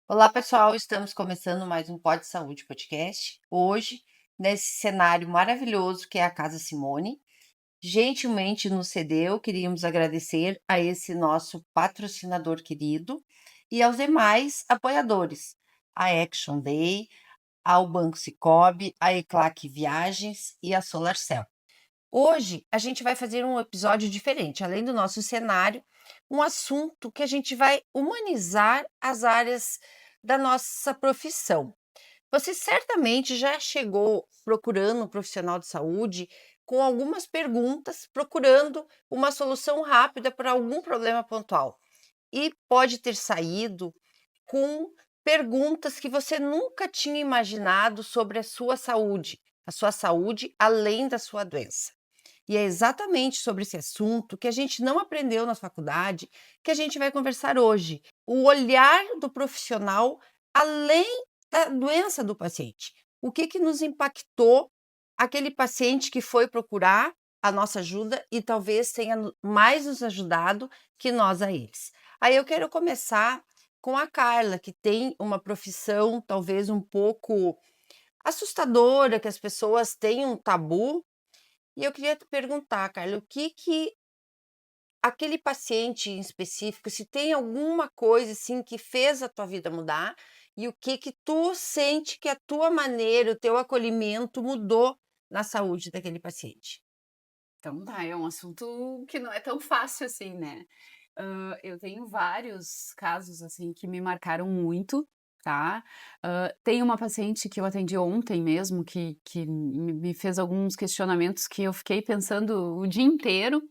Olá, pessoal. Estamos começando mais um Pod Saúde Podcast. Hoje, nesse cenário maravilhoso que é a Casa Simone, gentilmente nos cedeu. Queríamos agradecer a esse nosso patrocinador querido e aos demais apoiadores, a Action Day, ao Banco Cicobi, a Eclac Viagens e a Solarcel. Hoje a gente vai fazer um episódio diferente, além do nosso cenário, um assunto que a gente vai humanizar as áreas da nossa profissão. Você certamente já chegou procurando um profissional de saúde com algumas perguntas, procurando uma solução rápida para algum problema pontual. E pode ter saído com perguntas que você nunca tinha imaginado sobre a sua saúde além da sua doença. E é exatamente sobre esse assunto que a gente não aprendeu na faculdade que a gente vai conversar hoje. O olhar do profissional além da doença do paciente. O que nos impactou aquele paciente que foi procurar a nossa ajuda e talvez tenha mais nos ajudado que nós a eles. Aí eu quero começar com a Carla, que tem uma profissão talvez um pouco assustadora, que as pessoas têm um tabu, e eu queria te perguntar, Carla, o que aquele paciente em específico, se tem alguma coisa, assim, que fez a tua vida mudar, e o que tu sente que a tua maneira, o teu acolhimento mudou na saúde daquele paciente? Então tá, é um assunto que não é tão fácil assim, né. Eu tenho vários casos, assim, que me marcaram muito, tá. Tem uma paciente que eu atendi ontem mesmo que me fez alguns questionamentos que eu fiquei pensando o dia inteiro.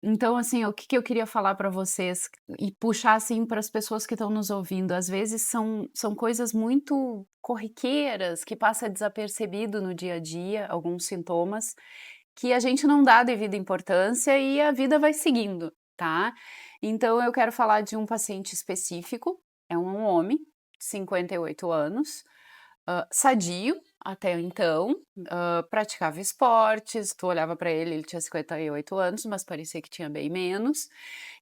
Então assim, o que que eu queria falar para vocês e puxar, assim, para as pessoas que estão nos ouvindo, às vezes são coisas muito corriqueiras, que passa desapercebido no dia a dia, alguns sintomas, que a gente não dá a devida importância e a vida vai seguindo, tá. Então eu quero falar de um paciente específico, é um homem, 58 anos, sadio até então, praticava esportes, tu olhava para ele, ele tinha 58 anos, mas parecia que tinha bem menos.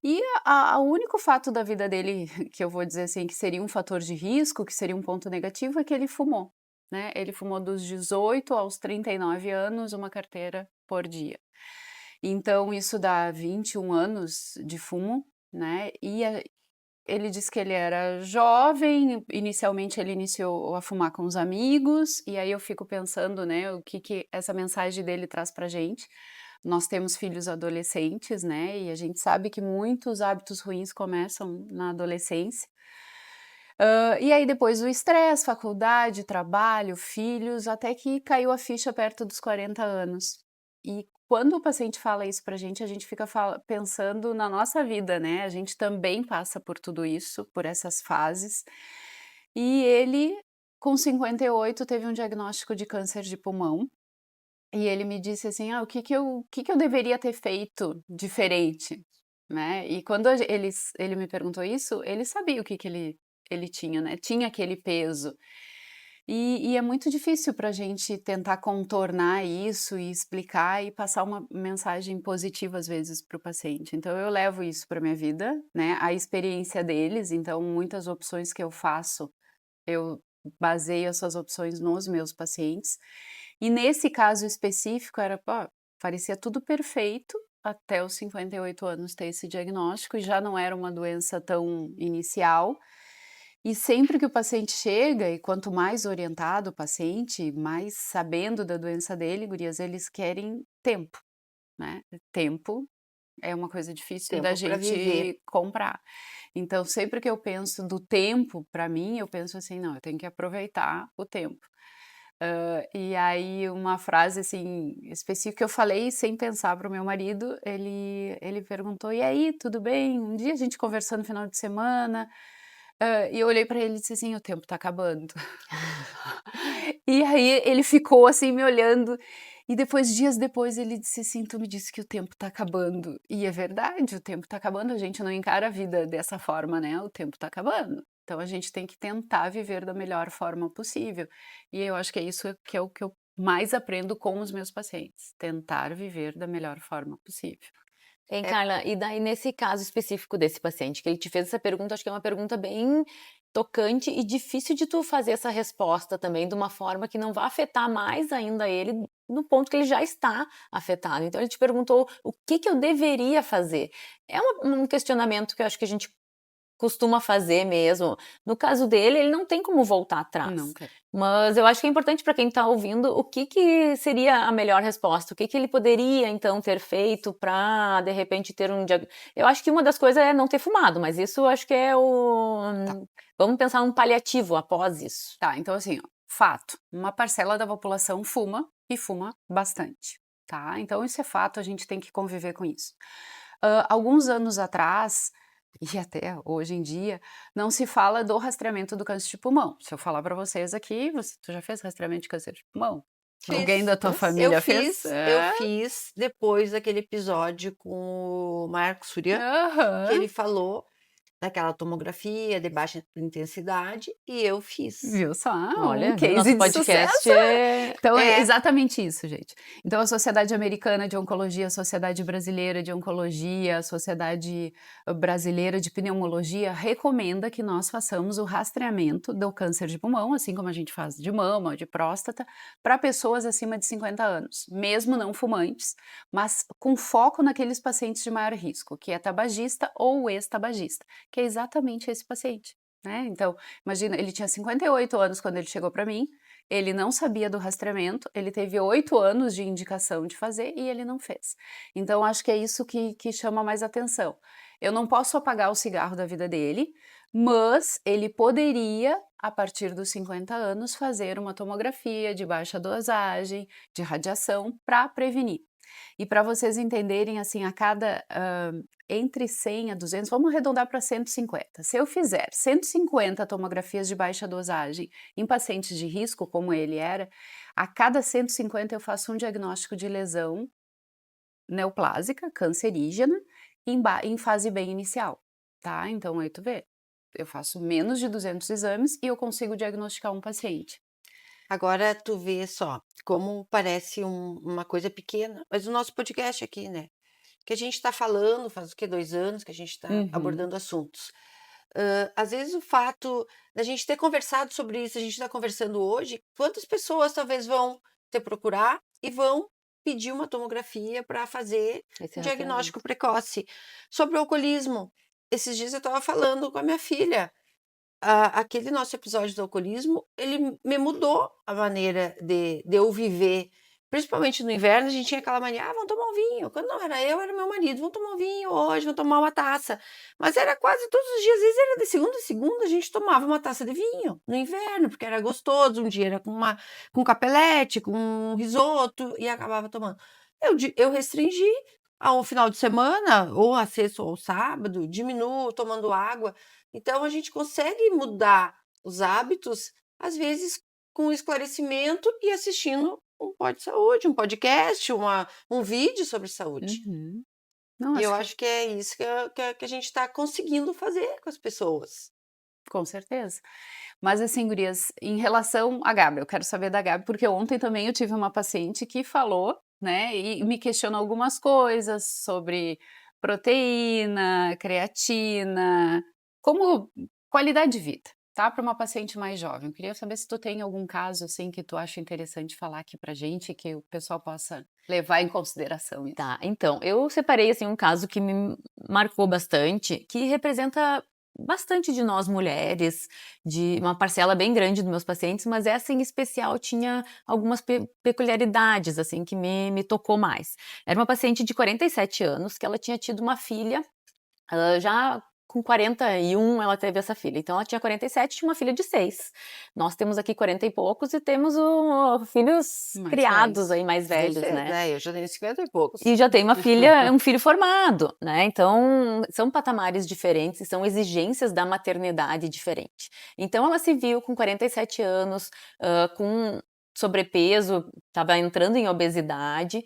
E a o único fato da vida dele, que eu vou dizer assim, que seria um fator de risco, que seria um ponto negativo, é que ele fumou, né. Ele fumou dos 18 aos 39 anos, uma carteira por dia. Então isso dá 21 anos de fumo, né, ele disse que ele era jovem, inicialmente ele iniciou a fumar com os amigos, e aí eu fico pensando, né, o que que essa mensagem dele traz pra gente. Nós temos filhos adolescentes, né, e a gente sabe que muitos hábitos ruins começam na adolescência. E aí depois o estresse, faculdade, trabalho, filhos, até que caiu a ficha perto dos 40 anos. E quando o paciente fala isso pra gente, a gente fica pensando na nossa vida, né, a gente também passa por tudo isso, por essas fases. E ele, com 58, teve um diagnóstico de câncer de pulmão, e ele me disse assim: "Ah, o que que eu deveria ter feito diferente?", né. E quando ele me perguntou isso, ele sabia o que que ele tinha, né, tinha aquele peso. E é muito difícil para a gente tentar contornar isso e explicar e passar uma mensagem positiva, às vezes, para o paciente. Então eu levo isso para minha vida, né, a experiência deles, então muitas opções que eu faço, eu baseio essas opções nos meus pacientes. E nesse caso específico era, pô, parecia tudo perfeito até os 58 anos ter esse diagnóstico e já não era uma doença tão inicial. E sempre que o paciente chega, e quanto mais orientado o paciente, mais sabendo da doença dele, gurias, eles querem tempo, né. Tempo é uma coisa difícil da Tempo para viver. gente comprar. Então sempre que eu penso do tempo, para mim, eu penso assim: "Não, eu tenho que aproveitar o tempo". E aí uma frase, assim, específica que eu falei sem pensar para o meu marido, ele perguntou: "E aí, tudo bem?". Um dia a gente conversando no final de semana, e eu olhei para ele e disse assim: "O tempo tá acabando". E aí ele ficou assim me olhando, e depois dias depois ele disse assim: "Tu me disse que o tempo tá acabando". E é verdade, o tempo tá acabando, a gente não encara a vida dessa forma, né, o tempo tá acabando. Então a gente tem que tentar viver da melhor forma possível. E eu acho que é isso que é o que eu mais aprendo com os meus pacientes, tentar viver da melhor forma possível. Hein, É Carla, e daí nesse caso específico desse paciente que ele te fez essa pergunta, acho que é uma pergunta bem tocante e difícil de tu fazer essa resposta também de uma forma que não vá afetar mais ainda ele no ponto que ele já está afetado. Então ele te perguntou o que que eu deveria fazer. É um questionamento que eu acho que a gente costuma fazer mesmo. No caso dele, ele não tem como voltar Não atrás. tem. Mas eu acho que é importante para quem está ouvindo o que que seria a melhor resposta, o que que ele poderia então ter feito para de repente ter eu acho que uma das coisas é não ter fumado, mas isso eu acho que é tá. vamos pensar num paliativo após isso. Tá, então assim, ó, fato, uma parcela da população fuma e fuma bastante, tá? Então isso é fato, a gente tem que conviver com isso. Alguns anos atrás, e até hoje em dia, não se fala do rastreamento do câncer de pulmão. Se eu falar para vocês aqui, tu já fez rastreamento de câncer de pulmão? Alguém Fiz. da tua Eu família fez? fiz, eu fiz depois daquele episódio com o Marcos Furian, que Aham. ele falou daquela tomografia de baixa intensidade e eu fiz. Viu só? Um Olha, viu? case Nosso de podcast sucesso. é Então é É, exatamente isso, gente. Então a Sociedade Americana de Oncologia, a Sociedade Brasileira de Oncologia, a Sociedade Brasileira de Pneumologia recomenda que nós façamos o rastreamento do câncer de pulmão, assim como a gente faz de mama, de próstata, para pessoas acima de 50 anos, mesmo não fumantes, mas com foco naqueles pacientes de maior risco, que é tabagista ou ex-tabagista, que é exatamente esse paciente, né? Então, imagina, ele tinha 58 anos quando ele chegou para mim, ele não sabia do rastreamento, ele teve 8 anos de indicação de fazer e ele não fez. Então, acho que é isso que chama mais atenção. Eu não posso apagar o cigarro da vida dele, mas ele poderia, a partir dos 50 anos, fazer uma tomografia de baixa dosagem, de radiação, para prevenir. E para vocês entenderem, assim, a cada entre 100 a 200, vamos arredondar para 150. Se eu fizer 150 tomografias de baixa dosagem em pacientes de risco, como ele era, a cada 150 eu faço um diagnóstico de lesão neoplásica, cancerígena, em fase bem inicial, tá? Então aí tu vê, eu faço menos de 200 exames e eu consigo diagnosticar um paciente. agora tu vê só como parece uma coisa pequena, mas o nosso podcast aqui, né? Que a gente está falando, faz o quê? 2 anos que a gente está Uhum. abordando assuntos. Às vezes o fato da gente ter conversado sobre isso, a gente está conversando hoje, quantas pessoas talvez vão te procurar e vão pedir uma tomografia para fazer esse um rastreamento. diagnóstico precoce. Sobre o alcoolismo, esses dias eu estava falando com a minha filha, aquele nosso episódio do alcoolismo, ele me mudou a maneira de eu viver. Principalmente no inverno, a gente tinha aquela mania: "Ah, vamos tomar um vinho". Quando não era eu, era meu marido: "Vamos tomar um vinho hoje, vamos tomar uma taça". Mas era quase todos os dias, às vezes era de segunda em segunda, a gente tomava uma taça de vinho, no inverno, porque era gostoso, um dia era com capelete, com um risoto, e acabava tomando. Eu restringi ao final de semana, ou a sexta ou ao sábado, diminuo tomando água. Então a gente consegue mudar os hábitos, às vezes com esclarecimento e assistindo um pod saúde, um podcast, um vídeo sobre saúde. Uhum. Não, E eu acho que acho que é isso que a gente está conseguindo fazer com as pessoas. com certeza. Mas assim, gurias, em relação à Gabi, eu quero saber da Gabi, porque ontem também eu tive uma paciente que falou, né, e me questionou algumas coisas sobre proteína, creatina, como qualidade de vida, tá? Para uma paciente mais jovem. Eu queria saber se tu tem algum caso assim que tu acha interessante falar aqui pra gente, que o pessoal possa levar em consideração isso. Tá, então, eu separei, assim, um caso que me marcou bastante, que representa bastante de nós mulheres, de uma parcela bem grande dos meus pacientes, mas essa em especial tinha algumas peculiaridades, assim, que me tocou mais. Era uma paciente de 47 anos, que ela tinha tido uma filha, já com 41 ela teve essa filha, então ela tinha 47 e tinha uma filha de 6. Nós temos aqui 40 e poucos e temos filhos Mais criados velhos. aí mais velhos, 16, né. né, eu já tenho 50 e poucos. E já tem uma filha um filho formado, né, então são patamares diferentes, são exigências da maternidade diferente. Então ela se viu com 47 anos, com sobrepeso, estava entrando em obesidade,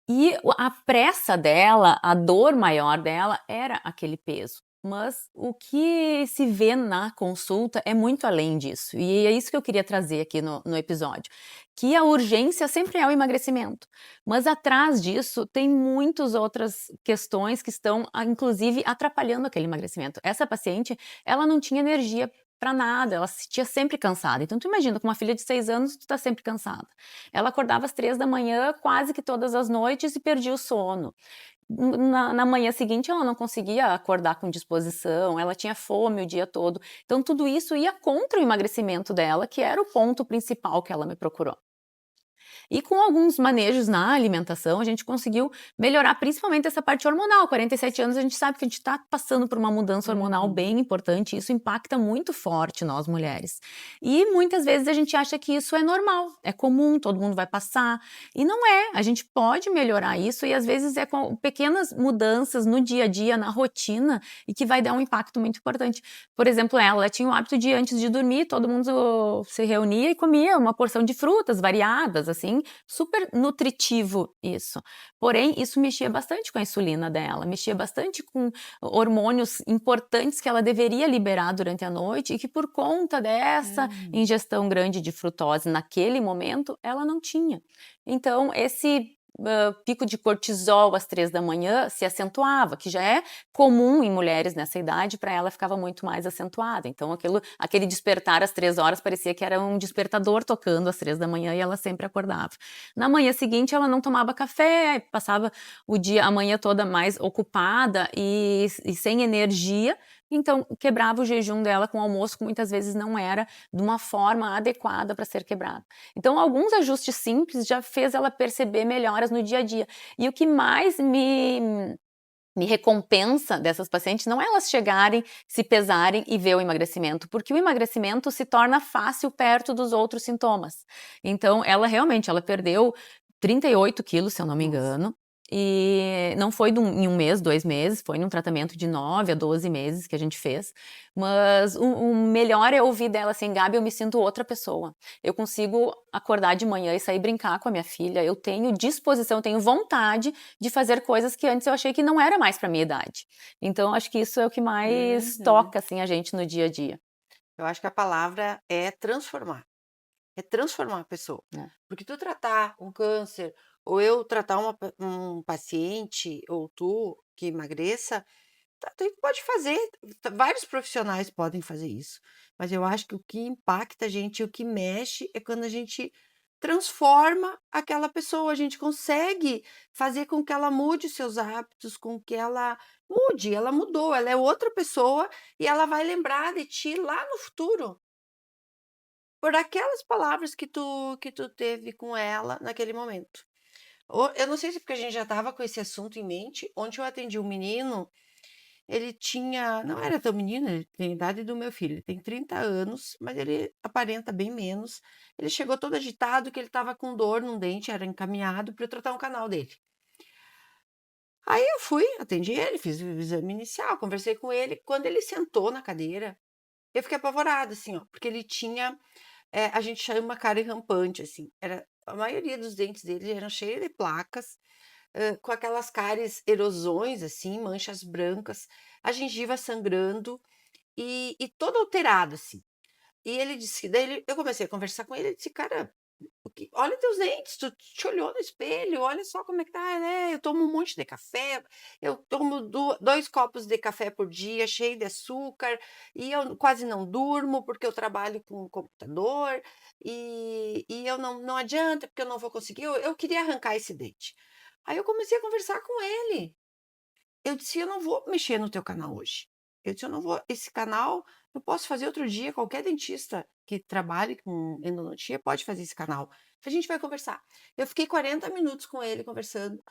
e a pressa dela, a dor maior dela era aquele peso. Mas o que se vê na consulta é muito além disso, e é isso que eu queria trazer aqui no episódio, que a urgência sempre é o emagrecimento, mas atrás disso tem muitas outras questões que estão, inclusive atrapalhando aquele emagrecimento. Essa paciente, ela não tinha energia para nada, ela se sentia sempre cansada. Então tu imagina, com uma filha de 6 anos, tu tá sempre cansada. Ela acordava às 3 da manhã quase que todas as noites e perdia o sono. Na manhã seguinte ela não conseguia acordar com disposição, ela tinha fome o dia todo. Então tudo isso ia contra o emagrecimento dela, que era o ponto principal que ela me procurou. E com alguns manejos na alimentação, a gente conseguiu melhorar principalmente essa parte hormonal. 47 anos a gente sabe que a gente está passando por uma mudança hormonal bem importante, e isso impacta muito forte nós mulheres. E muitas vezes a gente acha que isso é normal, é comum, todo mundo vai passar. E não é, a gente pode melhorar isso e às vezes é com pequenas mudanças no dia a dia, na rotina, e que vai dar um impacto muito importante. Por exemplo, ela tinha o hábito de antes de dormir, todo mundo se reunia e comia uma porção de frutas variadas, assim, super nutritivo isso. Porém, isso mexia bastante com a insulina dela, mexia bastante com hormônios importantes que ela deveria liberar durante a noite e que por conta dessa ingestão grande de frutose naquele momento, ela não tinha. Então, esse pico de cortisol às 3 da manhã se acentuava, que já é comum em mulheres nessa idade, para ela ficava muito mais acentuada. Então aquele despertar às 3 horas parecia que era um despertador tocando às 3 da manhã e ela sempre acordava. Na manhã seguinte ela não tomava café, passava a manhã toda mais ocupada e sem energia, então quebrava o jejum dela com o almoço, que muitas vezes não era de uma forma adequada para ser quebrado. Então alguns ajustes simples já fez ela perceber melhoras no dia a dia. E o que mais me recompensa dessas pacientes não é elas chegarem, se pesarem e ver o emagrecimento, porque o emagrecimento se torna fácil perto dos outros sintomas. Então ela realmente, ela perdeu 38 quilos, se eu não me engano, e não foi em 1 mês, 2 meses, foi num tratamento de 9 a 12 meses que a gente fez, mas o melhor é ouvir dela assim: "Gabi, eu me sinto outra pessoa, eu consigo acordar de manhã e sair brincar com a minha filha, eu tenho disposição, eu tenho vontade de fazer coisas que antes eu achei que não era mais para minha idade". Então acho que isso é o que mais toca, assim, a gente no dia a dia, Eu acho que a palavra é transformar a pessoa. né. Porque tu tratar um câncer, ou eu tratar um paciente, ou tu que emagreça, tu pode fazer, vários profissionais podem fazer isso. Mas eu acho que o que impacta a gente, o que mexe, é quando a gente transforma aquela pessoa, a gente consegue fazer com que ela mude seus hábitos, com que ela mudou, ela é outra pessoa e ela vai lembrar de ti lá no futuro. Por aquelas palavras que tu teve com ela naquele momento. Eu não sei se porque a gente já estava com esse assunto em mente. Ontem eu atendi um menino, ele tinha não era tão menino, ele tem a idade do meu filho, ele tem 30 anos, mas ele aparenta bem menos. Ele chegou todo agitado que ele estava com dor num dente, era encaminhado para eu tratar um canal dele. Aí eu fui, atendi ele, fiz o exame inicial, conversei com ele. Quando ele sentou na cadeira, eu fiquei apavorada, assim, ó, porque ele tinha a gente chama cárie rampante, assim, era a maioria dos dentes dele eram cheios de placas, com aquelas cáries erosões, assim, manchas brancas, a gengiva sangrando e todo alterado, assim. E ele disse daí eu comecei a conversar com ele, ele disse: "Cara, olha teus dentes, tu te olhou no espelho, olha só como é que tá, né, eu tomo um monte de café, eu tomo 2 copos de café por dia, cheio de açúcar, e eu quase não durmo, porque eu trabalho com computador, e eu não adianta, porque eu não vou conseguir", eu queria arrancar esse dente. Aí eu comecei a conversar com ele. Eu disse: "Eu não vou mexer no teu canal hoje". Eu disse: "Eu não vou esse canal eu posso fazer outro dia, qualquer dentista que trabalhe com endodontia pode fazer esse canal. A gente vai conversar". Eu fiquei 40 minutos com ele conversando.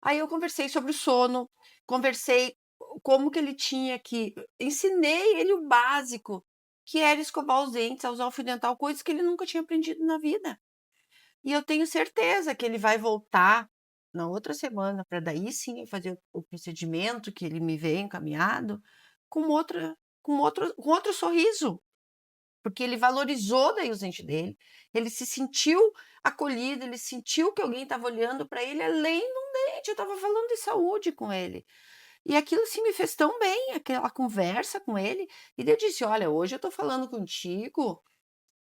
Aí eu conversei sobre o sono, conversei como que ele tinha que ensinei ele o básico, que era escovar os dentes, a usar o fio dental, coisas que ele nunca tinha aprendido na vida. E eu tenho certeza que ele vai voltar na outra semana para daí sim fazer o procedimento que ele me veio encaminhado com outra com outro sorriso, porque ele valorizou daí os dentes dele, ele se sentiu acolhido, ele sentiu que alguém estava olhando para ele além de um dente, eu estava falando de saúde com ele. E aquilo, assim, me fez tão bem, aquela conversa com ele, e daí eu disse: "Olha, hoje eu tô falando contigo,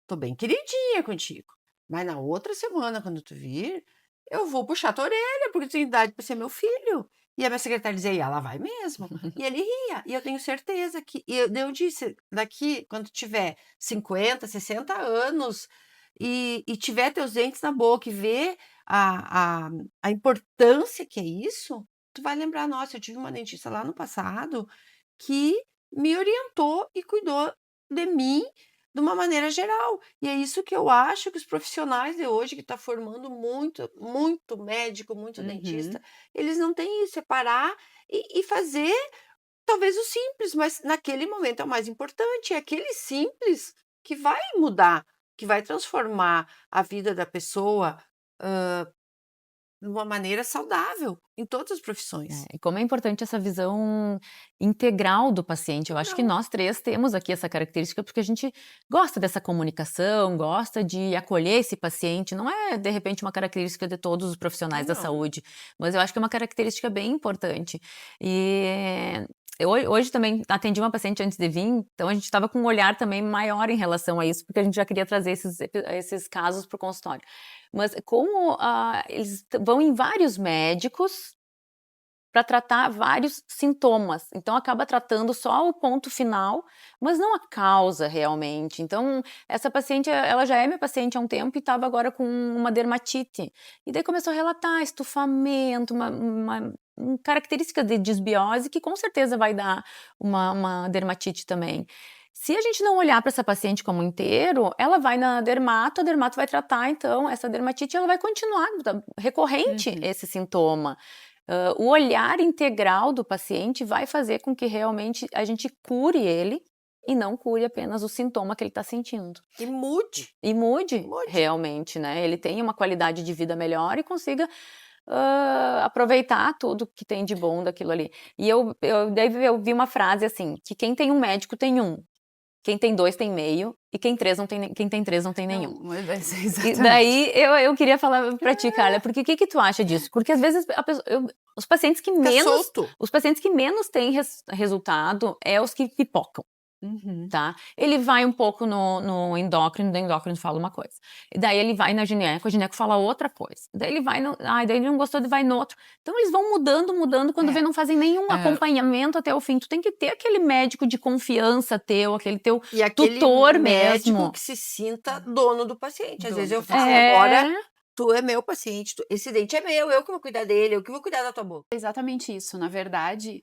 tô bem queridinha contigo, mas na outra semana quando tu vir, eu vou puxar tua orelha, porque tu tem idade pra ser meu filho". E a minha secretária dizia: "E ela vai mesmo". E ele ria, e eu tenho certeza que daí eu disse: "Daqui quando tiver 50, 60 anos e tiver teus dentes na boca e ver a importância que é isso, tu vai lembrar: 'Nossa, eu tive uma dentista lá no passado que me orientou e cuidou de mim de uma maneira geral'". E é isso que eu acho que os profissionais de hoje, que está formando muito, muito médico, muito Uhum. dentista, eles não têm isso, é parar e fazer talvez o simples, mas naquele momento é o mais importante, é aquele simples que vai mudar, que vai transformar a vida da pessoa, de uma maneira saudável, em todas as profissões. E como é importante essa visão integral do paciente. Eu acho que Integral. nós 3 temos aqui essa característica, porque a gente gosta dessa comunicação, gosta de acolher esse paciente. Não é, de repente, uma característica de todos os profissionais da Não. saúde, mas eu acho que é uma característica bem importante. Eu hoje também atendi uma paciente antes de vir, então a gente estava com um olhar também maior em relação a isso, porque a gente já queria trazer esses casos para o consultório. Mas como, eles vão em vários médicos para tratar vários sintomas, então acaba tratando só o ponto final, mas não a causa realmente. Então, essa paciente, ela já é minha paciente há um tempo e estava agora com uma dermatite, e daí começou a relatar estufamento, característica de desbiose que com certeza vai dar uma dermatite também. Se a gente não olhar para essa paciente como inteiro, ela vai na dermato, a dermato vai tratar então essa dermatite, ela vai continuar recorrente Uhum. esse sintoma. O olhar integral do paciente vai fazer com que realmente a gente cure ele e não cure apenas o sintoma que ele está sentindo. E mude, E mude mude. realmente, né? Ele tenha uma qualidade de vida melhor e consiga aproveitar tudo que tem de bom daquilo ali. E daí eu vi uma frase assim, que quem tem um médico tem um, quem tem dois tem meio, e quem tem três não tem nenhum. Não, mas E exatamente. daí eu queria falar pra ti, Carla, porque que tu acha disso? Porque às vezes os pacientes que Fica menos solto. têm resultado é os que pipocam. Uhum. Tá? Ele vai um pouco no endócrino, do endócrino fala uma coisa. E daí ele vai na gineco, a gineco fala outra coisa. Daí ele vai daí ele não gostou, ele vai no outro. Então eles vão mudando, quando É. vê não fazem nenhum acompanhamento até o fim. Tu tem que ter aquele médico de confiança teu, aquele teu E aquele tutor médico mesmo. que se sinta dono do paciente. Às vezes Dono eu do falo: paciente. "Agora É. tu é meu paciente, esse dente é meu, eu que vou cuidar dele, eu que vou cuidar da tua boca". Exatamente isso. Na verdade,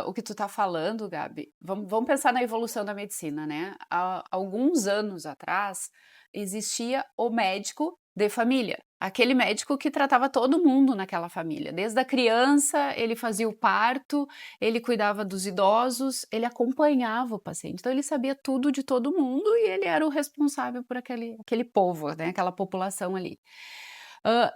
o que tu tá falando, Gabi, vamos pensar na evolução da medicina, né? Há alguns anos atrás, existia o médico de família, aquele médico que tratava todo mundo naquela família. Desde a criança, ele fazia o parto, ele cuidava dos idosos, ele acompanhava o paciente. Então, ele sabia tudo de todo mundo e ele era o responsável por aquele povo, né? Aquela população ali.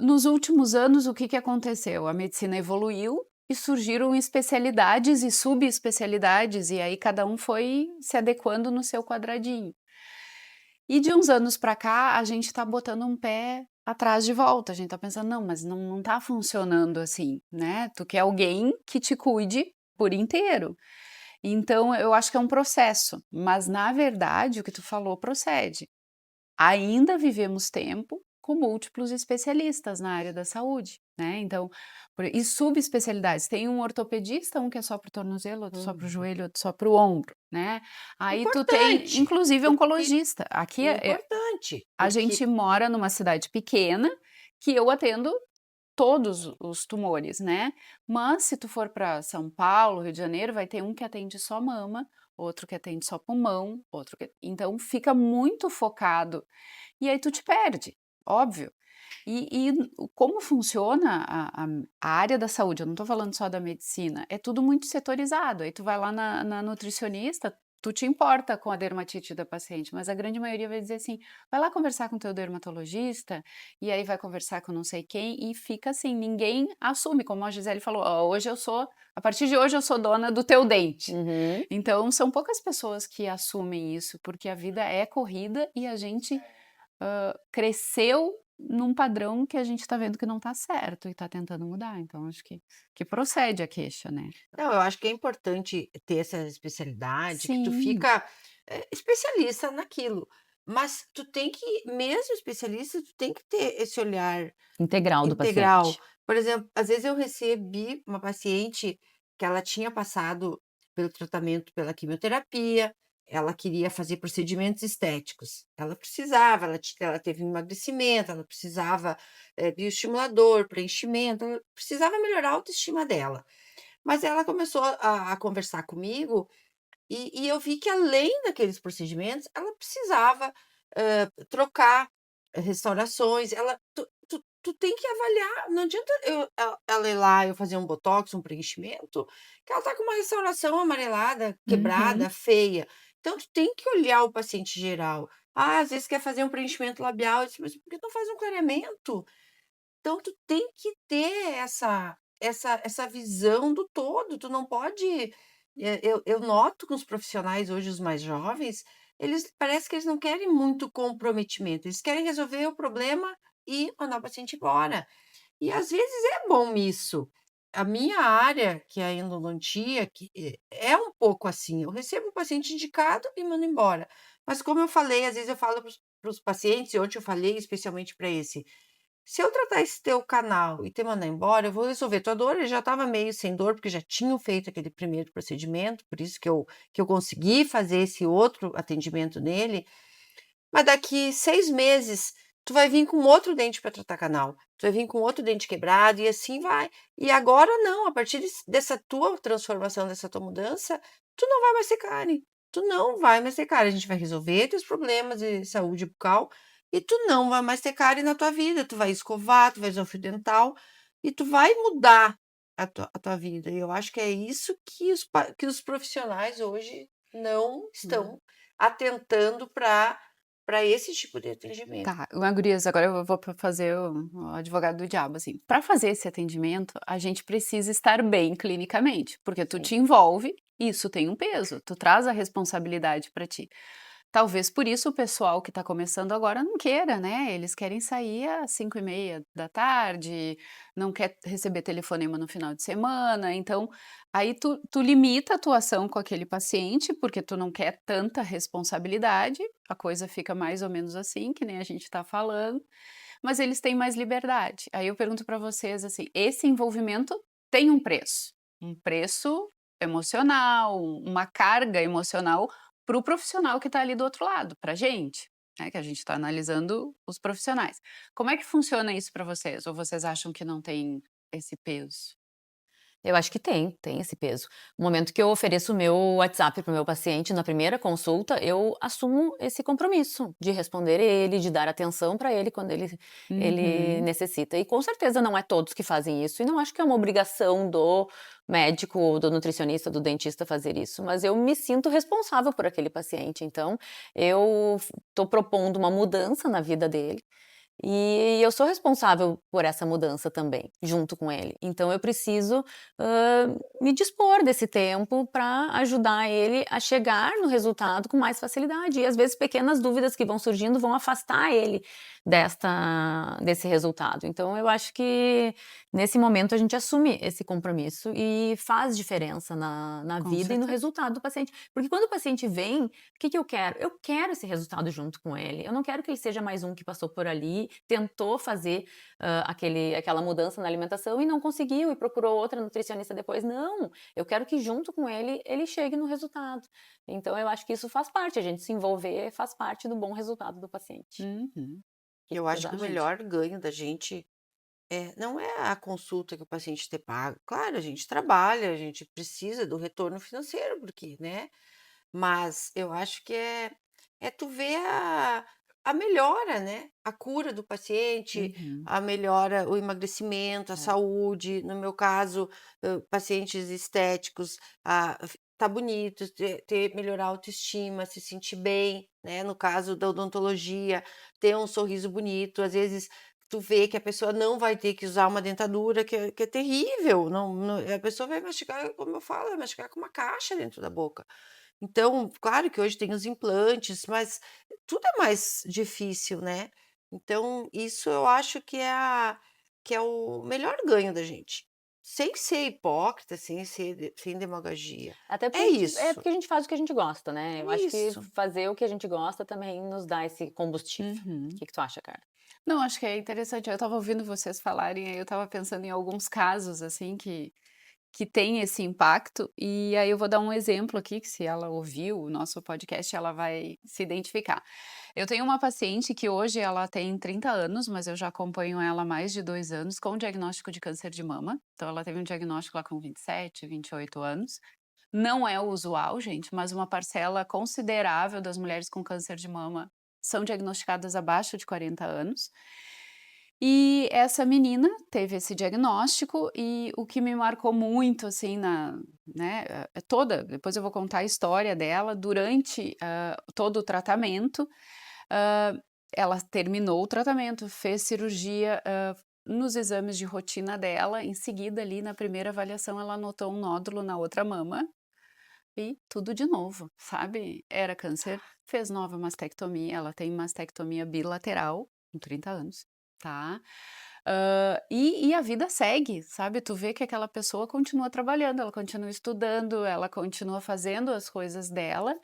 Nos últimos anos, o que aconteceu? A medicina evoluiu e surgiram especialidades e subespecialidades, e aí cada um foi se adequando no seu quadradinho. E de uns anos para cá, a gente está botando um pé atrás de volta. A gente está pensando, não, mas não está funcionando assim, né? Tu quer alguém que te cuide por inteiro. Então, eu acho que é um processo, mas na verdade, o que tu falou procede. Ainda vivemos tempo com múltiplos especialistas na área da saúde, né? Então, e subespecialidades. Tem um ortopedista, um que é só para o tornozelo, outro só para o Uhum. joelho, outro só para o ombro, né? Aí tu tem, Importante, inclusive, porque oncologista. Aqui importante, a porque gente mora numa cidade pequena que eu atendo todos os tumores, né? Mas se tu for para São Paulo, Rio de Janeiro, vai ter um que atende só mama, outro que atende só pulmão, então fica muito focado e aí tu te perde, óbvio. Como funciona a área da saúde, eu não estou falando só da medicina, é tudo muito setorizado. Aí tu vai lá na nutricionista, tu te importa com a dermatite da paciente, mas a grande maioria vai dizer assim: vai lá conversar com o teu dermatologista, e aí vai conversar com não sei quem, e fica assim, ninguém assume, como a Gisele falou, ó, a partir de hoje eu sou dona do teu dente. Uhum. Então são poucas pessoas que assumem isso, porque a vida é corrida e a gente cresceu num padrão que a gente tá vendo que não tá certo e tá tentando mudar, então acho que procede a queixa, né. Não, eu acho que é importante ter essa especialidade, que tu Sim. fica, especialista naquilo, mas tu tem que mesmo especialista, tu tem que ter esse olhar Integral do integral. paciente. Por exemplo, às vezes eu recebi uma paciente que ela tinha passado pelo tratamento pela quimioterapia, ela queria fazer procedimentos estéticos. Ela precisava, ela teve emagrecimento, ela precisava, bioestimulador, preenchimento, ela precisava melhorar a autoestima dela. Mas ela começou a conversar comigo e eu vi que além daqueles procedimentos, ela precisava, trocar restaurações, tu tem que avaliar, não adianta ela ir lá, eu fazer um botox, um preenchimento, que ela tá com uma restauração amarelada, Uhum. quebrada, feia. Então tu tem que olhar o paciente geral. Ah, às vezes quer fazer um preenchimento labial, eu disse: "Mas por que não faz um clareamento?". Então tu tem que ter essa visão do todo, tu não pode eu noto que os profissionais hoje, os mais jovens, eles parece que eles não querem muito comprometimento, eles querem resolver o problema e mandar o paciente embora. E às vezes é bom isso. A minha área, que é a endodontia, que é um pouco assim, eu recebo o paciente indicado e mando embora. Mas como eu falei, às vezes eu falo para os pacientes, e ontem eu falei especialmente para esse: "Se eu tratar esse teu canal e te mandar embora, eu vou resolver tua dor", ele já estava meio sem dor, porque já tinham feito aquele primeiro procedimento, por isso que eu consegui fazer esse outro atendimento nele, mas daqui 6 meses, tu vai vir com outro dente para tratar canal, tu vai vir com outro dente quebrado e assim vai. E agora não, a partir dessa tua transformação, dessa tua mudança, tu não vai mais ter cárie, tu não vai mais ter cárie, a gente vai resolver teus problemas de saúde bucal e tu não vai mais ter cárie na tua vida, tu vai escovar, tu vai usar o fio dental e tu vai mudar a tua vida. E eu acho que é isso que os profissionais hoje não Hum. estão atentando para esse tipo de atendimento. Tá, gurias, agora eu vou fazer o advogado do diabo, assim. Para fazer esse atendimento, a gente precisa estar bem clinicamente, porque tu Sim. te envolve, e isso tem um peso, tu traz a responsabilidade para ti. Talvez por isso o pessoal que está começando agora não queira, né, eles querem sair às 5:30 da tarde, não quer receber telefonema no final de semana, então, aí tu limita a tua ação com aquele paciente, porque tu não quer tanta responsabilidade, a coisa fica mais ou menos assim, que nem a gente está falando, mas eles têm mais liberdade. Aí eu pergunto para vocês, assim, esse envolvimento tem um preço emocional, uma carga emocional para o profissional que está ali do outro lado, para a gente, né, que a gente está analisando os profissionais. Como é que funciona isso para vocês? Ou vocês acham que não tem esse peso? Eu acho que tem esse peso. No momento que eu ofereço o meu WhatsApp para o meu paciente na primeira consulta, eu assumo esse compromisso de responder ele, de dar atenção para ele quando ele Uhum. necessita. E com certeza não é todos que fazem isso, e não acho que é uma obrigação do médico, do nutricionista, do dentista fazer isso, mas eu me sinto responsável por aquele paciente, então eu estou propondo uma mudança na vida dele, e eu sou responsável por essa mudança também, junto com ele. Então eu preciso, me dispor desse tempo para ajudar ele a chegar no resultado com mais facilidade. E às vezes pequenas dúvidas que vão surgindo vão afastar ele desse resultado. Então eu acho que nesse momento a gente assume esse compromisso e faz diferença na Com vida e no certeza. resultado do paciente. Porque quando o paciente vem, o que que eu quero? Eu quero esse resultado junto com ele. Eu não quero que ele seja mais um que passou por ali, tentou fazer, aquela mudança na alimentação e não conseguiu e procurou outra nutricionista depois. Não, eu quero que junto com ele, ele chegue no resultado. Então eu acho que isso faz parte, a gente se envolver faz parte do bom resultado do paciente. Uhum. O que que Eu vocês acho que o acham, gente? melhor ganho da gente, não é a consulta que o paciente te paga. Claro, a gente trabalha, a gente precisa do retorno financeiro, porque, né, mas eu acho que é tu ver a melhora, né, a cura do paciente, Uhum. a melhora, o emagrecimento, a É. saúde, no meu caso, pacientes estéticos, tá bonito, melhorar a autoestima, se sentir bem, né, no caso da odontologia, ter um sorriso bonito, às vezes tu vê que a pessoa não vai ter que usar uma dentadura que é terrível, não a pessoa vai mastigar, como eu falo, vai mastigar com uma caixa dentro da boca. Então, claro que hoje tem os implantes, mas tudo é mais difícil, né. Então, isso eu acho que é o melhor ganho da gente. Sem ser hipócrita, sem demagogia. Até porque É porque a gente faz o que a gente gosta, né. Eu é acho que isso. fazer o que a gente gosta também nos dá esse combustível. O Uhum. que que tu acha, Carla? Não, acho que é interessante. Eu estava ouvindo vocês falarem, aí eu estava pensando em alguns casos, assim, que tem esse impacto, e aí eu vou dar um exemplo aqui, que se ela ouviu o nosso podcast, ela vai se identificar. Eu tenho uma paciente que hoje ela tem 30 anos, mas eu já acompanho ela há mais de 2 anos com diagnóstico de câncer de mama. Então ela teve um diagnóstico lá com 27, 28 anos. Não é o usual, gente, mas uma parcela considerável das mulheres com câncer de mama são diagnosticadas abaixo de 40 anos. E essa menina teve esse diagnóstico e o que me marcou muito, assim, né, depois eu vou contar a história dela durante, todo o tratamento. hã, Ela terminou o tratamento, fez cirurgia, nos exames de rotina dela, em seguida ali na primeira avaliação ela notou um nódulo na outra mama, e tudo de novo, sabe. Era câncer, fez nova mastectomia, ela tem mastectomia bilateral, com 30 anos, tá. E a vida segue, sabe, tu vê que aquela pessoa continua trabalhando, ela continua estudando, ela continua fazendo as coisas dela,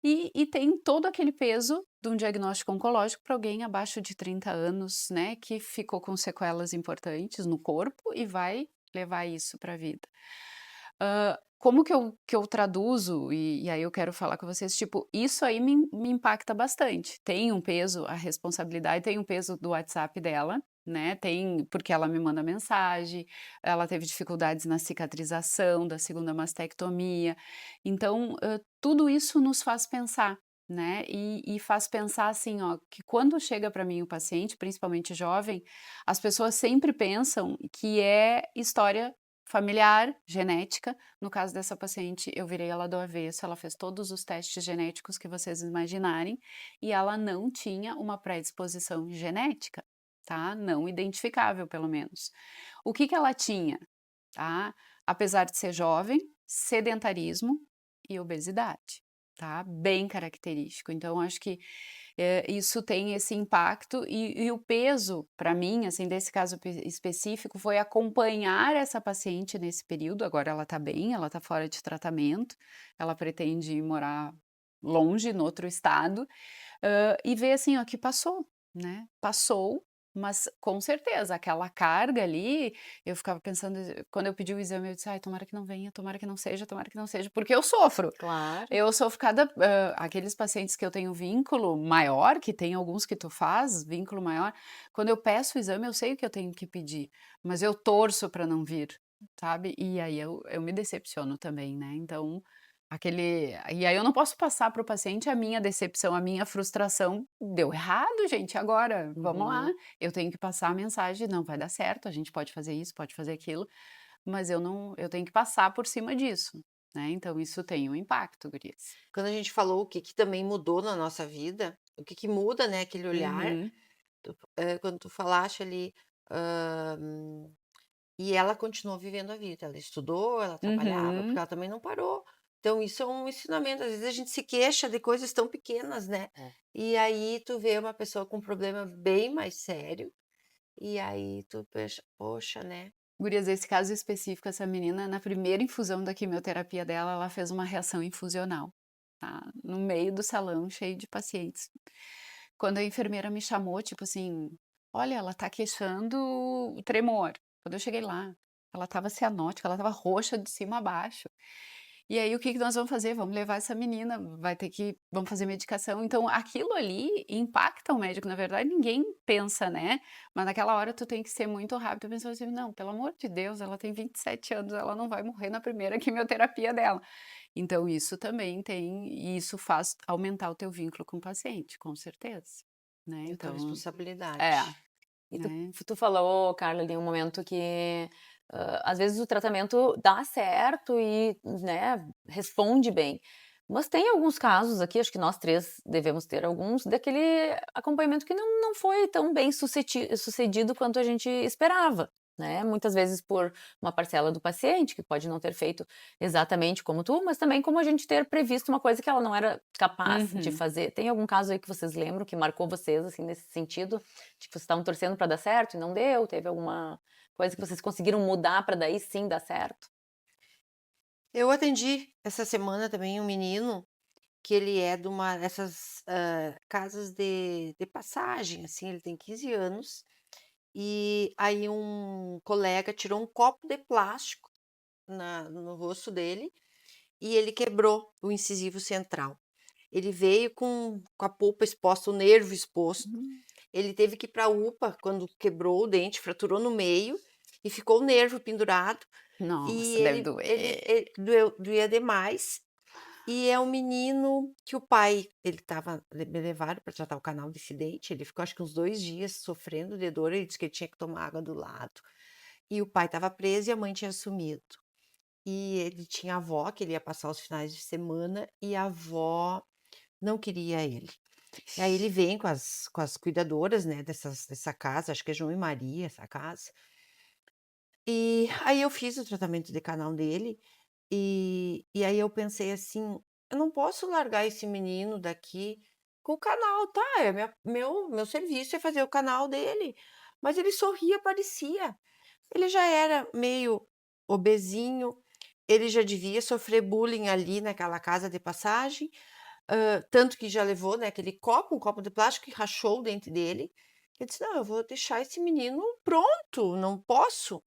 e tem todo aquele peso de um diagnóstico oncológico para alguém abaixo de 30 anos, né, que ficou com sequelas importantes no corpo e vai levar isso para a vida. Como que eu traduzo, e aí eu quero falar com vocês, tipo, isso aí me impacta bastante. Tem um peso, a responsabilidade tem um peso do WhatsApp dela, né, tem porque ela me manda mensagem, ela teve dificuldades na cicatrização da segunda mastectomia, então, tudo isso nos faz pensar, né, e faz pensar assim, ó, que quando chega para mim o paciente, principalmente jovem, as pessoas sempre pensam que é história familiar, genética. No caso dessa paciente, eu virei ela do avesso, ela fez todos os testes genéticos que vocês imaginarem, e ela não tinha uma predisposição genética, tá, não identificável pelo menos. O que que ela tinha, tá, apesar de ser jovem, sedentarismo e obesidade, tá, bem característico. Então acho que, isso tem esse impacto, e o peso para mim, assim, desse caso específico, foi acompanhar essa paciente nesse período. Agora ela está bem, ela está fora de tratamento, ela pretende ir morar longe, no outro estado, e ver assim, ó, que passou, né, passou, mas com certeza aquela carga ali, eu ficava pensando, quando eu pedi o exame eu disse: "Ai, tomara que não venha, tomara que não seja", porque eu sofro. Claro. Eu sofro aqueles pacientes que eu tenho vínculo maior, que tem alguns que tu faz vínculo maior, quando eu peço o exame eu sei o que eu tenho que pedir, mas eu torço para não vir, sabe, e aí eu me decepciono também, né, então, e aí eu não posso passar para o paciente a minha decepção, a minha frustração, deu errado gente, agora, vamos lá, Uhum. eu tenho que passar a mensagem: "Não vai dar certo, a gente pode fazer isso, pode fazer aquilo", mas eu tenho que passar por cima disso, né, então isso tem um impacto, gurias. Quando a gente falou o que que também mudou na nossa vida, o que que muda, né, aquele olhar, Uhum, quando tu falaste ali, hã, e ela continuou vivendo a vida, ela estudou, ela trabalhava, porque uhum. ela também não parou. Então isso é um ensinamento, às vezes a gente se queixa de coisas tão pequenas, né, É. e aí tu vê uma pessoa com um problema bem mais sério, e aí tu pensa: "Poxa, né". Gurias, esse caso específico, essa menina, na primeira infusão da quimioterapia dela, ela fez uma reação infusional, tá, no meio do salão cheio de pacientes. Quando a enfermeira me chamou, tipo assim: "Olha, ela tá queixando tremor". Quando eu cheguei lá, ela estava cianótica, ela estava roxa de cima a baixo. E aí o que que nós vamos fazer? Vamos levar essa menina, vai ter que vamos fazer medicação. Então aquilo ali impacta o médico, na verdade ninguém pensa, né, mas naquela hora tu tem que ser muito rápido, eu pensava assim: "Não, pelo amor de Deus, ela tem 27 anos, ela não vai morrer na primeira quimioterapia dela". Então isso também tem e isso faz aumentar o teu vínculo com o paciente, com certeza, né, É a tua então responsabilidade. é, E né. tu falou, Carla, ali um momento que, às vezes o tratamento dá certo e, né, responde bem. Mas tem alguns casos aqui, acho que nós 3 devemos ter alguns, daquele acompanhamento que não foi tão bem sucedido quanto a gente esperava. né, muitas vezes por uma parcela do paciente, que pode não ter feito exatamente como tu, mas também como a gente ter previsto uma coisa que ela não era capaz de Uhum. fazer. Tem algum caso aí que vocês lembram que marcou vocês, assim, nesse sentido? De que vocês estavam torcendo para dar certo e não deu? Teve alguma coisa que vocês conseguiram mudar para daí sim dar certo? Eu atendi essa semana também um menino que ele é de uma dessas, casas de passagem, assim, ele tem 15 anos, e aí um colega tirou um copo de plástico no rosto dele, e ele quebrou o incisivo central. Ele veio com a polpa exposta, o nervo exposto, Hum. ele teve que ir para a UPA quando quebrou o dente, fraturou no meio, e ficou o nervo pendurado, e Nossa, deve ele doer. doía demais. E é um menino que o pai ele estava me levaram para tratar o canal desse dente, ele ficou acho que uns 2 dias sofrendo de dor, ele disse que ele tinha que tomar água do lado. E o pai estava preso e a mãe tinha sumido. E ele tinha avó que ele ia passar os finais de semana e a avó não queria ele. E aí ele vem com as cuidadoras, né, dessa casa, acho que é João e Maria essa casa. E aí eu fiz o tratamento de canal dele, e aí eu pensei assim: "Eu não posso largar esse menino daqui com o canal, tá, é meu serviço é fazer o canal dele", mas ele sorria, aparecia. Ele já era meio obesinho, ele já devia sofrer bullying ali naquela casa de passagem, tanto que já levou, né, aquele copo, um copo de plástico e rachou o dente dele. Eu disse: "Não, eu vou deixar esse menino pronto, não posso".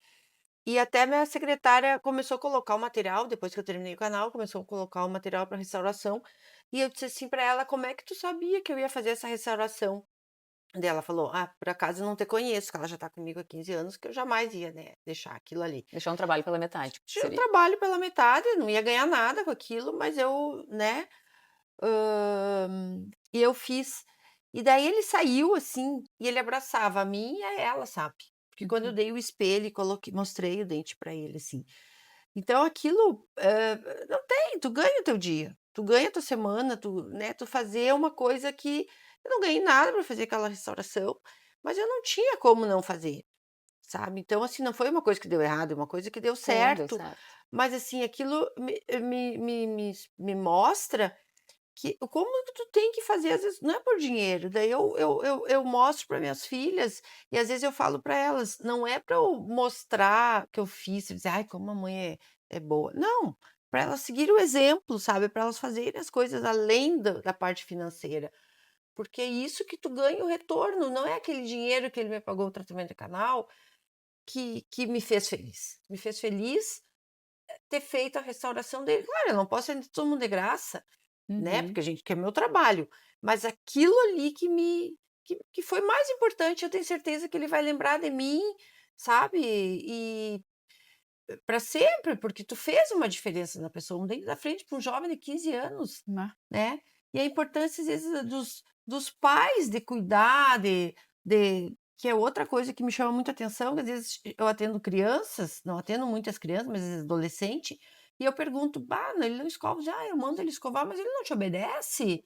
E até minha secretária começou a colocar o material, depois que eu terminei o canal, começou a colocar o material para restauração, e eu disse assim para ela: "Como é que tu sabia que eu ia fazer essa restauração?". Daí ela falou: "Ah, por acaso eu não te conheço, que ela já está comigo há 15 anos, que eu jamais ia, né, deixar aquilo ali". Deixar um trabalho pela metade, Tinha o seria. trabalho pela metade, não ia ganhar nada com aquilo, mas eu, né, e eu fiz. E daí ele saiu, assim, e ele abraçava a mim e a ela, sabe. Porque quando eu Uhum. dei o espelho e coloquei mostrei o dente para ele, assim. Então aquilo, não tem, tu ganha o teu dia, tu ganha a tua semana, tu, né, tu fazer uma coisa que eu não ganhei nada para fazer aquela restauração, mas eu não tinha como não fazer, sabe. Então, assim, não foi uma coisa que deu errado, é uma coisa que deu Sim, deu certo, certo. mas, assim, aquilo me mostra que como que tu tem que fazer, às vezes não é por dinheiro, daí eu mostro para minhas filhas, e às vezes eu falo para elas, não é para eu mostrar que eu fiz, dizer: "Ai, como a mãe é boa", não, para elas seguirem o exemplo, sabe, para elas fazerem as coisas além da parte financeira, porque é isso que tu ganha o retorno, não é aquele dinheiro que ele me pagou o tratamento de canal que me fez feliz. Me fez feliz ter feito a restauração dele. Claro, eu não posso atender todo mundo de graça, né, Uhum. porque a gente quer meu trabalho, mas aquilo ali que foi mais importante, eu tenho certeza que ele vai lembrar de mim, sabe, e para sempre, porque tu fez uma diferença na pessoa, um dente da frente para um jovem de 15 anos, Né. né. E a importância, às vezes, dos pais de cuidar, de que é outra coisa que me chama muita atenção, que às vezes eu atendo crianças, não atendo muitas crianças, mas às vezes adolescente, e eu pergunto: "Bah, ele não escova", já eu mando ele escovar, mas ele não te obedece?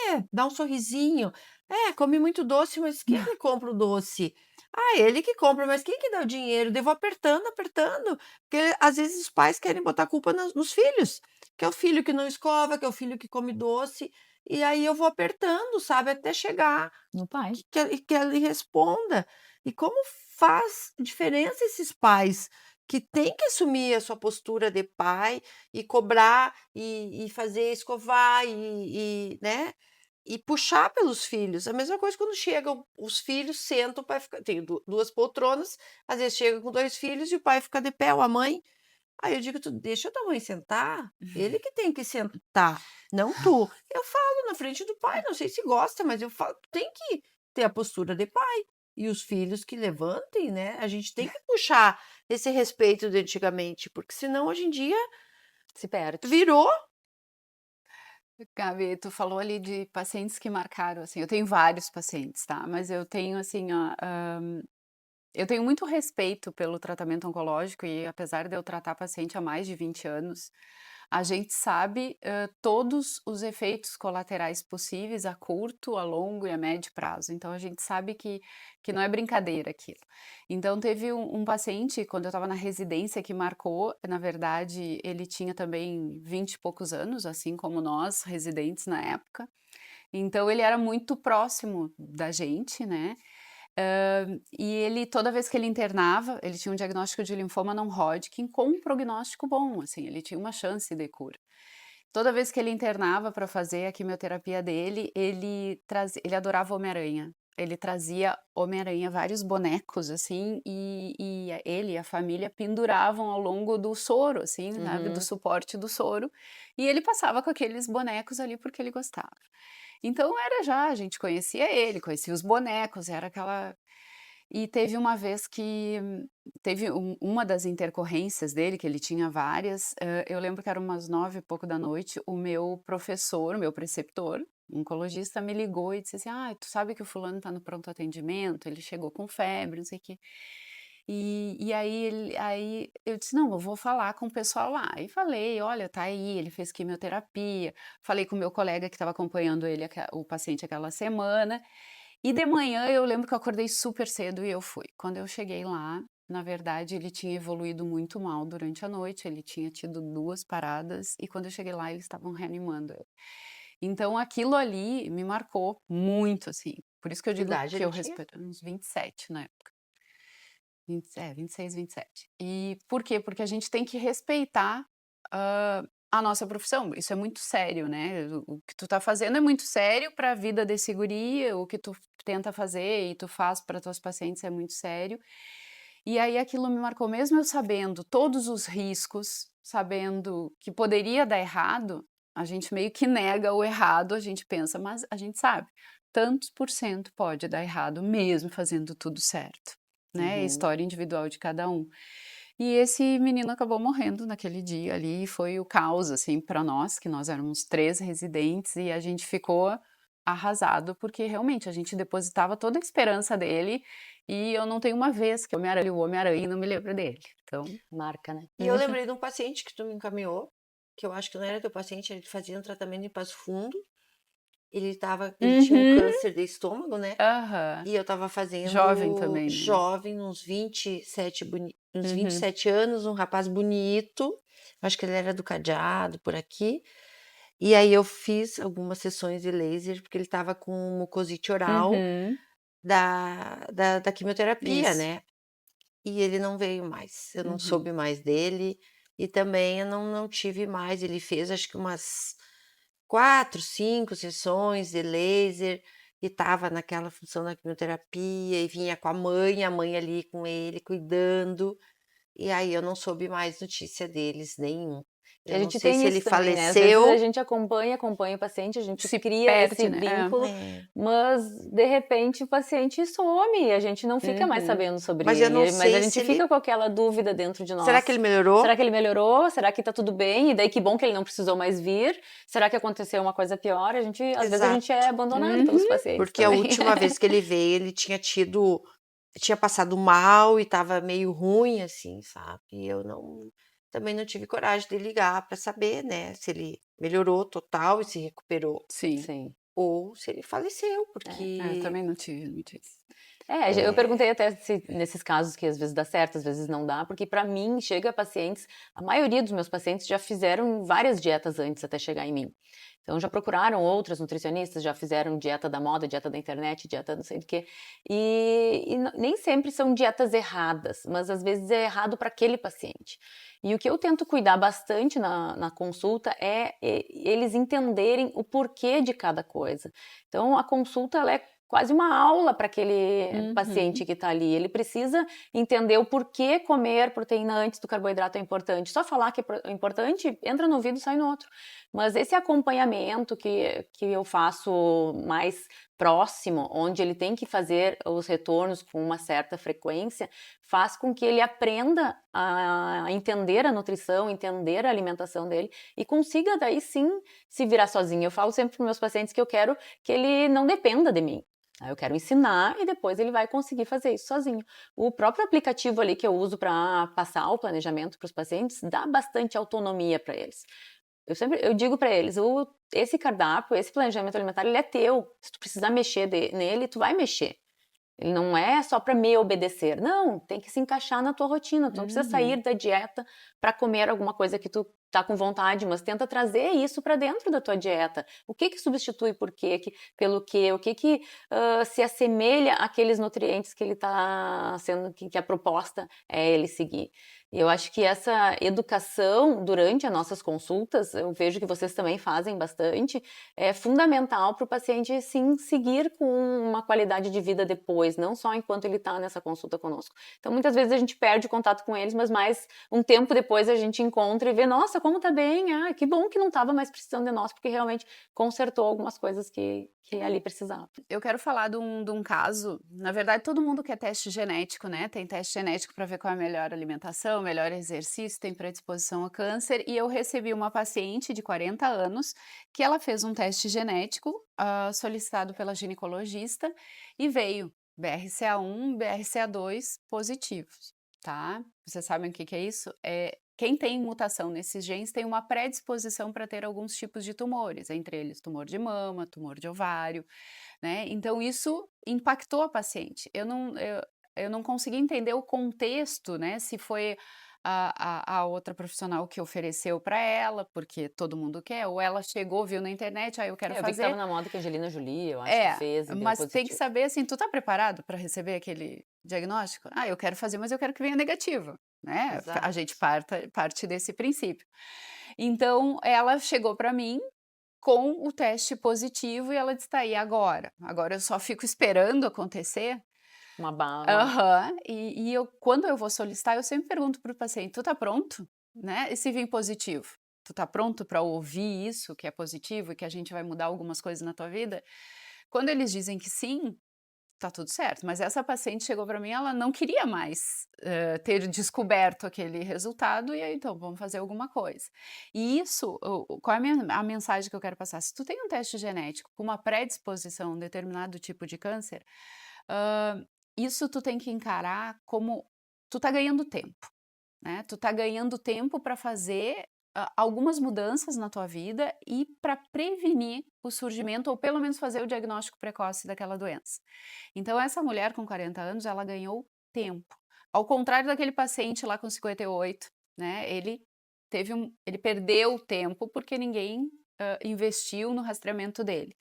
É, dá um sorrisinho. É, come muito doce, mas quem que compra o doce? Ah, ele que compra, mas quem que dá o dinheiro? Daí vou apertando, apertando, porque às vezes os pais querem botar a culpa nos filhos, que é o filho que não escova, que é o filho que come doce, e aí eu vou apertando, sabe, até chegar No pai. que ele responda. E como faz diferença esses pais que têm que assumir a sua postura de pai e cobrar e fazer escovar né, e puxar pelos filhos. A mesma coisa quando chegam os filhos, sentam, o pai fica tem 2 poltronas, às vezes chega com 2 filhos e o pai fica de pé ou a mãe. Aí eu digo: "Tu deixa a tua mãe sentar, ele que tem que sentar, não tu". Eu falo na frente do pai, não sei se gosta, mas eu falo: "Tu tem que ter a postura de pai, e os filhos que levantem, né". A gente tem que puxar esse respeito de antigamente, porque senão hoje em dia Se perde. virou. Gabi, tu falou ali de pacientes que marcaram, assim, eu tenho vários pacientes, tá, mas eu tenho, assim, ó, Eu tenho muito respeito pelo tratamento oncológico e apesar de eu tratar paciente há mais de 20 anos, a gente sabe, todos os efeitos colaterais possíveis a curto, a longo e a médio prazo. Então a gente sabe que não é brincadeira aquilo. Então teve um paciente, quando eu estava na residência, que marcou, na verdade, ele tinha também 20 e poucos anos, assim como nós, residentes na época. Então ele era muito próximo da gente, né? E ele, toda vez que ele internava, ele tinha um diagnóstico de linfoma não Hodgkin com um prognóstico bom, assim, ele tinha uma chance de cura. Toda vez que ele internava para fazer a quimioterapia dele, ele adorava Homem-Aranha. Ele trazia Homem-Aranha, vários bonecos, assim, ele e a família penduravam ao longo do soro, assim, sabe, do Uhum. suporte do soro, e ele passava com aqueles bonecos ali porque ele gostava. Então a gente conhecia ele, conhecia os bonecos, era aquela. E teve uma vez que teve uma das intercorrências dele, que ele tinha várias, eu lembro que era umas 9 e pouco da noite, o meu professor, o meu preceptor, oncologista, me ligou e disse assim: "Ah, tu sabe que o fulano está no pronto atendimento, ele chegou com febre, não sei o quê". E aí eu disse: "Não, eu vou falar com o pessoal lá". E falei: "Olha, tá aí, ele fez quimioterapia". Falei com o meu colega que estava acompanhando ele o paciente aquela semana, e de manhã eu lembro que eu acordei super cedo e eu fui. Quando eu cheguei lá, na verdade, ele tinha evoluído muito mal durante a noite, ele tinha tido 2 paradas e quando eu cheguei lá eles estavam reanimando ele. Então aquilo ali me marcou muito, assim, por isso que eu Que digo idade que ele eu tinha? respeito uns 27 na época. 26, 27. E por quê? Porque a gente tem que respeitar, a nossa profissão, isso é muito sério, né, o que tu tá fazendo é muito sério para a vida desse guri, o que tu tenta fazer e tu faz para tuas pacientes é muito sério. E aí aquilo me marcou, mesmo eu sabendo todos os riscos, sabendo que poderia dar errado, a gente meio que nega o errado, a gente pensa, mas a gente sabe, tantos por cento pode dar errado mesmo fazendo tudo certo, né, é a Uhum. história individual de cada um. E esse menino acabou morrendo naquele dia ali, e foi o caos, assim, para nós, que nós éramos 3 residentes e a gente ficou arrasado, porque realmente a gente depositava toda a esperança dele, e eu não tenho uma vez que eu me o Homem-Aranha e não me lembro dele, então. Marca, né? E eu lembrei de um paciente que tu me encaminhou, que eu acho que não era teu paciente, ele fazia um tratamento em Passo Fundo. Ele tinha um Uhum. câncer de estômago, né? Aham. E eu estava Jovem fazendo também, né. jovem, uns vinte e Uhum. sete anos, um rapaz bonito. Acho que ele era do cadeado por aqui. E aí eu fiz algumas sessões de laser, porque ele estava com mucosite oral Uhum. da quimioterapia, Isso. né? E ele não veio mais. Eu não Uhum. soube mais dele. E também eu não tive mais. Ele fez acho que umas 4, 5 sessões de laser e estava naquela função da quimioterapia e vinha com a mãe ali com ele cuidando, e aí eu não soube mais notícia deles nenhum. A Eu não gente sei tem se ele isso também, né, às vezes a faleceu. gente acompanha o paciente, a gente Se cria esse perde, né. É. vínculo, É, mas de repente o paciente some e a gente não fica mais Uhum. sabendo sobre mas eu não ele, mas a sei se gente fica ele com aquela dúvida dentro de será que nós. ele melhorou? Será que ele melhorou? Será que tá tudo bem? E daí que bom que ele não precisou mais vir? Será que aconteceu uma coisa pior? Às vezes a gente é Exato, abandonado pelos Uhum. pacientes porque a também. última vez que ele veio, ele tinha passado mal e estava meio ruim, assim, sabe, e eu também não tive coragem de ligar para saber, né, se ele melhorou total e se recuperou, Sim. Sim. ou se ele faleceu, É, eu porque também não tive notícia. Eu é perguntei até se nesses casos que às vezes dá certo, às vezes não dá, porque para mim chega pacientes, a maioria dos meus pacientes já fizeram várias dietas antes até chegar em mim. Então já procuraram outras nutricionistas, já fizeram dieta da moda, dieta da internet, dieta não sei do quê. Nem sempre são dietas erradas, mas às vezes é errado para aquele paciente. E o que eu tento cuidar bastante na consulta é eles entenderem o porquê de cada coisa. Então a consulta ela é quase uma aula para aquele paciente Uhum. que está ali. Ele precisa entender o porquê comer proteína antes do carboidrato é importante. Só falar que é importante, entra no ouvido e sai no outro. Mas esse acompanhamento que eu faço mais próximo, onde ele tem que fazer os retornos com uma certa frequência, faz com que ele aprenda a entender a nutrição, entender a alimentação dele e consiga daí sim se virar sozinho. Eu falo sempre para meus pacientes que eu quero que ele não dependa de mim. Aí eu quero ensinar e depois ele vai conseguir fazer isso sozinho. O próprio aplicativo ali que eu uso para passar o planejamento para os pacientes dá bastante autonomia para eles. Eu digo para eles, esse cardápio, esse planejamento alimentar, ele é teu. Se tu precisar mexer nele, tu vai mexer. Ele não é só para me obedecer. Não, tem que se encaixar na tua rotina. Tu não precisa sair da dieta para comer alguma coisa que tu tá com vontade, mas tenta trazer isso para dentro da tua dieta. O que substitui por quê, pelo quê? O que se assemelha àqueles nutrientes que ele tá sendo, que a proposta é ele seguir. E eu acho que essa educação durante as nossas consultas, eu vejo que vocês também fazem bastante, é fundamental para o paciente, sim, seguir com uma qualidade de vida depois, não só enquanto ele está nessa consulta conosco. Então, muitas vezes a gente perde o contato com eles, mas mais um tempo depois a gente encontra e vê, nossa, como tá bem, que bom que não estava mais precisando de nós, porque realmente consertou algumas coisas que ali precisava. Eu quero falar de um caso, na verdade todo mundo quer teste genético, né? Tem teste genético para ver qual é a melhor alimentação, melhor exercício, tem predisposição a câncer, e eu recebi uma paciente de 40 anos que ela fez um teste genético solicitado pela ginecologista e veio BRCA1, BRCA2 positivos, tá? Vocês sabem o que é isso? Quem tem mutação nesses genes tem uma predisposição para ter alguns tipos de tumores, entre eles tumor de mama, tumor de ovário, né? Então isso impactou a paciente. Eu não consegui entender o contexto, né? Se foi a outra profissional que ofereceu para ela, porque todo mundo quer, ou ela chegou, viu na internet, eu quero eu vi que fazer. tava na moda que a Angelina Jolie, eu acho que fez e deu Mas tem que positivo. saber assim, tu tá preparado para receber aquele diagnóstico? Eu quero fazer, mas eu quero que venha negativo, né? Exato. A gente parte desse princípio. Então, ela chegou para mim com o teste positivo e ela disse, tá aí, agora eu só fico esperando acontecer. Uma bala. Aham, e quando eu vou solicitar, eu sempre pergunto para o paciente, tu tá pronto, né? E se vir positivo? Tu tá pronto para ouvir isso, que é positivo e que a gente vai mudar algumas coisas na tua vida? Quando eles dizem que sim, tá tudo certo, mas essa paciente chegou para mim, ela não queria mais ter descoberto aquele resultado, e aí então vamos fazer alguma coisa. E isso, qual é a mensagem que eu quero passar? Se tu tem um teste genético com uma predisposição a um determinado tipo de câncer, isso tu tem que encarar como tu tá ganhando tempo, né? Tu tá ganhando tempo para fazer algumas mudanças na tua vida e para prevenir o surgimento, ou pelo menos fazer o diagnóstico precoce daquela doença. Então, essa mulher com 40 anos, ela ganhou tempo. Ao contrário daquele paciente lá com 58, né? Ele perdeu tempo porque ninguém investiu no rastreamento dele.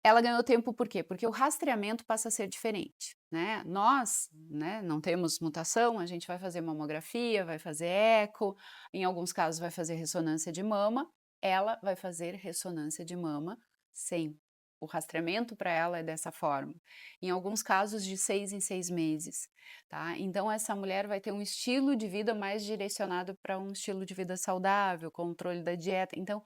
Ela ganhou tempo por quê? Porque o rastreamento passa a ser diferente, né? Nós, né, não temos mutação, a gente vai fazer mamografia, vai fazer eco, em alguns casos vai fazer ressonância de mama, ela vai fazer ressonância de mama sempre. O rastreamento para ela é dessa forma. Em alguns casos, de 6 em 6 meses, tá? Então, essa mulher vai ter um estilo de vida mais direcionado para um estilo de vida saudável, controle da dieta. Então,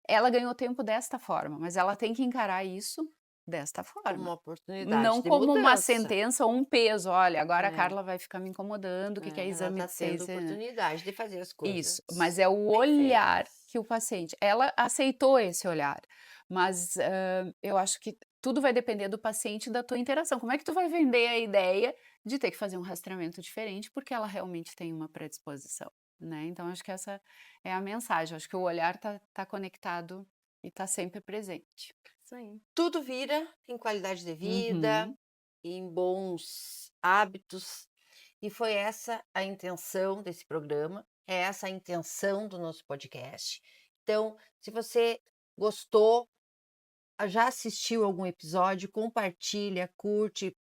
ela ganhou tempo desta forma, mas ela tem que encarar isso desta Como forma. uma oportunidade Não de como uma mudança. sentença ou um peso. Olha, agora a É. Carla vai ficar me incomodando, que quer Ela exame tá de tendo 6, né? oportunidade de fazer as coisas Isso, mas é o bem olhar feitas. que o paciente. Ela aceitou esse olhar, mas eu acho que tudo vai depender do paciente e da tua interação. Como é que tu vai vender a ideia de ter que fazer um rastreamento diferente, porque ela realmente tem uma predisposição, né? Então, acho que essa é a mensagem. Acho que o olhar tá conectado e tá sempre presente. Isso aí. Tudo vira em qualidade de vida, Uhum. em bons hábitos, e foi essa a intenção desse programa, é essa a intenção do nosso podcast. Então, se você gostou, já assistiu algum episódio, compartilha, curte,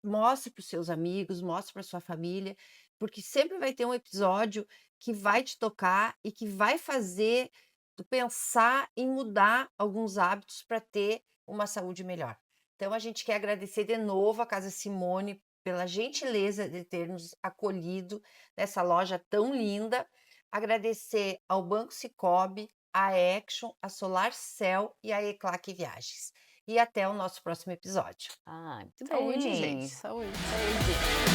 mostre para os seus amigos, mostre para sua família, porque sempre vai ter um episódio que vai te tocar e que vai fazer tu pensar em mudar alguns hábitos para ter uma saúde melhor. Então a gente quer agradecer de novo a Casa Simone pela gentileza de ter nos acolhido nessa loja tão linda, agradecer ao Banco Sicoob, a Action, a Solar Cell e a Eclac Viagens. E até o nosso próximo episódio. Muito Saúde, bem. gente, saúde. Saúde.